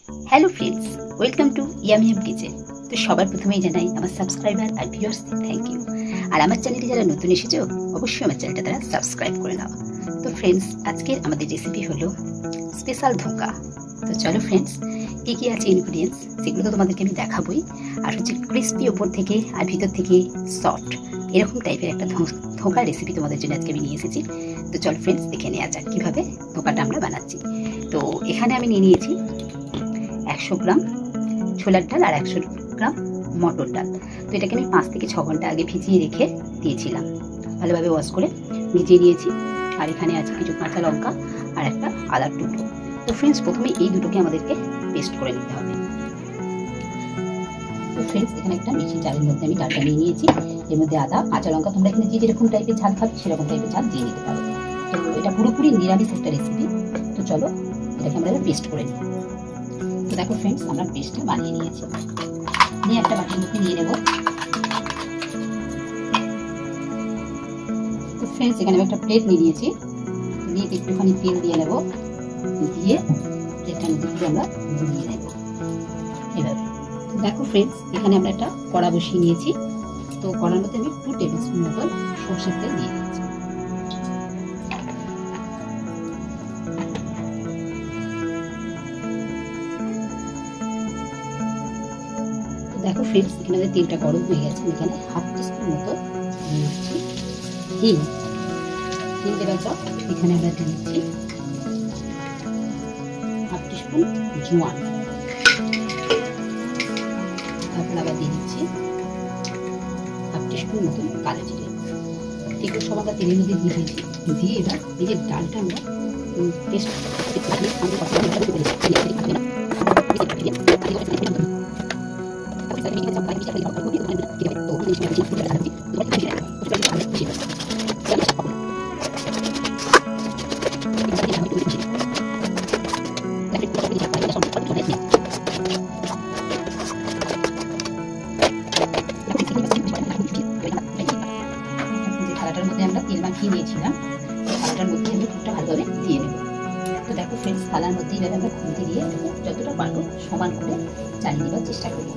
Hello friends, welcome to ইয়ামিয়াম kitchen. তো সবার প্রথমেই জানাই আমার সাবস্ক্রাইবার আর ভিউয়ার্স থ্যাংক ইউ। আর আমার চ্যানেলে যারা নতুন এসেছো অবশ্যই আমার চ্যানেলটা তারা সাবস্ক্রাইব করে নাও। তো ফ্রেন্ডস, আজকের আমাদের রেসিপি হলো স্পেশাল ধোঁকা। তো চলো ফ্রেন্ডস, কী কী আছে ইনগ্রিডিয়েন্টস সেগুলো তো তোমাদেরকে আমি দেখাবই। আর হচ্ছে ক্রিস্পি ওপর থেকে আর ভিতর থেকে সফট, এরকম টাইপের একটা ধোঁকার রেসিপি তোমাদের জন্য আজকে আমি নিয়ে এসেছি। তো চলো ফ্রেন্ডস, দেখে নেওয়া যাক কীভাবে ধোঁকাটা আমরা বানাচ্ছি। তো এখানে আমি নিয়ে নিয়েছি 100 গ্রাম ছোলার ডাল আর 100 গ্রাম মটর ডাল। তো এটাকে আমি 5 থেকে 6 ঘন্টা আগে ভিজিয়ে রেখে দিয়েছিলাম, ভালোভাবে ওয়াশ করে ভিজিয়ে নিয়েছি। আর এখানে আছে কিছু কাঁচা লঙ্কা আর একটা আদার টুকরো। তো ফ্রেন্ডস, প্রথমে এই দুটোকে আমাদেরকে পেস্ট করে নিতে হবে। তো ফ্রেন্ডস, এখানে একটা মিক্সি জারের মধ্যে আমি ডালটা নিয়ে নিয়েছি। এর মধ্যে আদা, কাঁচা লঙ্কা, তোমরা এখানে যে যেরকম টাইপের ঝাল খাবে সেরকম টাইপের ঝাল দিয়ে নিতে পারো। তো এটা পুরোপুরি নিরামিষ একটা রেসিপি। তো চলো এটাকে আমরা পেস্ট করে নিই। তো দেখো ফ্রেন্ডস, আমরা পেস্টটা বানিয়ে নিয়েছি। নিয়ে একটা বাটির মধ্যে নিয়ে নেব। তো ফ্রেন্ডস, এখানে আমি একটা প্লেট নিয়ে নিয়েছি। নিয়ে একটুখানি তেল দিয়ে নেব, দিয়ে প্লেটটার মধ্যে পুরো আমরা দিয়ে নেব এভাবে। তো দেখো ফ্রেন্ডস, এখানে আমরা একটা কড়া বসিয়ে নিয়েছি। তো কড়ার মধ্যে আমি 2 টেবিল স্পুন মতন সরষের তেল দিয়ে দিয়েছি। দেখো ফ্রেন্ডস, এখানে তেলটা গরম হয়ে গেছে। এখানে 1/2 টিস্পুন মতো দিচ্ছি হিং। হিং দেওয়ার পর এখানে আমরা দিয়ে দিচ্ছি 1/2 টিস্পুন জোয়ান। তারপর আবার দিয়ে দিচ্ছি 1/2 টিস্পুন মতো কালো জিরে। এগুলো সব আমরা তেলের মধ্যে দিয়ে দিয়েছি। দিয়ে এবার এই যে ডালটা আমরা পেস্ট থালাটার মধ্যে আমরা তেল মাখিয়ে নিয়েছিলাম, থালাটার মধ্যে আমরা খুবটা ভালোভাবে দিয়ে নেব। তো দেখো ফ্রেন্ডস, থালার মধ্যে এভাবে আমরা খুন্তি দিয়ে যতটা পারবো সমান করে চালিয়ে দেওয়ার চেষ্টা করবো।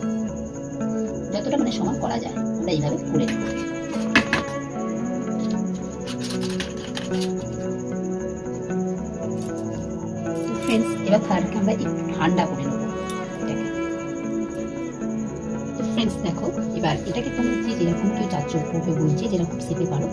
যতটা মানে সমান করা যায় আমরা এইভাবে করে নেব। ফ্রেন্ডস, এবার থালাটাকে আমরা একটু ঠান্ডা করে নেব এটাকে। তো ফ্রেন্ডস দেখো, এবার এটাকে তোমরা যে যেরকম কেউ চাচ্ছ, কেউ বলছে যেরকম শেপে পারো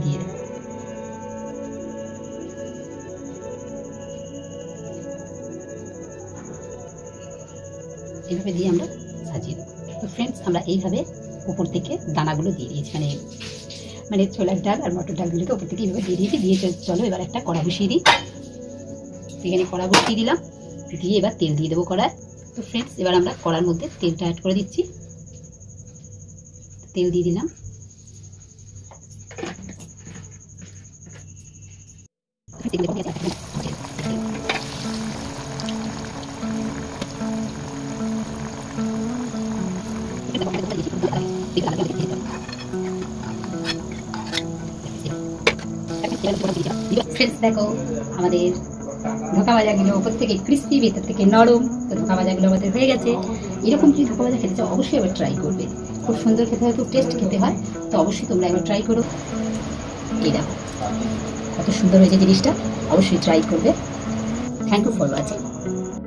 দিয়ে এইভাবে দিয়ে আমরা সাজিয়ে দেবো। তো ফ্রেন্ডস, আমরা এইভাবে উপর থেকে দানাগুলো দিয়ে দিয়েছি, মানে ছোলার ডাল আর মটর ডালগুলোকে উপর থেকে এইভাবে দিয়ে দিয়েছি। দিয়ে চলো এবার একটা কড়া বসিয়ে দিই। এখানে কড়া বসিয়ে দিলাম, দিয়ে এবার তেল দিয়ে দেবো কড়ায়। তো ফ্রেন্ডস, এবার আমরা কড়ার মধ্যে তেলটা অ্যাড করে দিচ্ছি। তেল দিয়ে দিলাম। ফ্রেন্ডস দেখো, আমাদের ধোঁকা ভাজাগুলো উপর থেকে ক্রিস্পি, ভেতর থেকে নরম। তো ধোঁকা ভাজাগুলো আমাদের হয়ে গেছে। এরকম যদি ধোঁকা ভাজা খেতে চাও অবশ্যই এবার ট্রাই করবে। খুব সুন্দর খেতে হয়, খুব টেস্ট খেতে হয়। তো অবশ্যই তোমরা একবার ট্রাই করো। এই দেখো কত সুন্দর হয়েছে জিনিসটা, অবশ্যই ট্রাই করবে। Thank you for watching.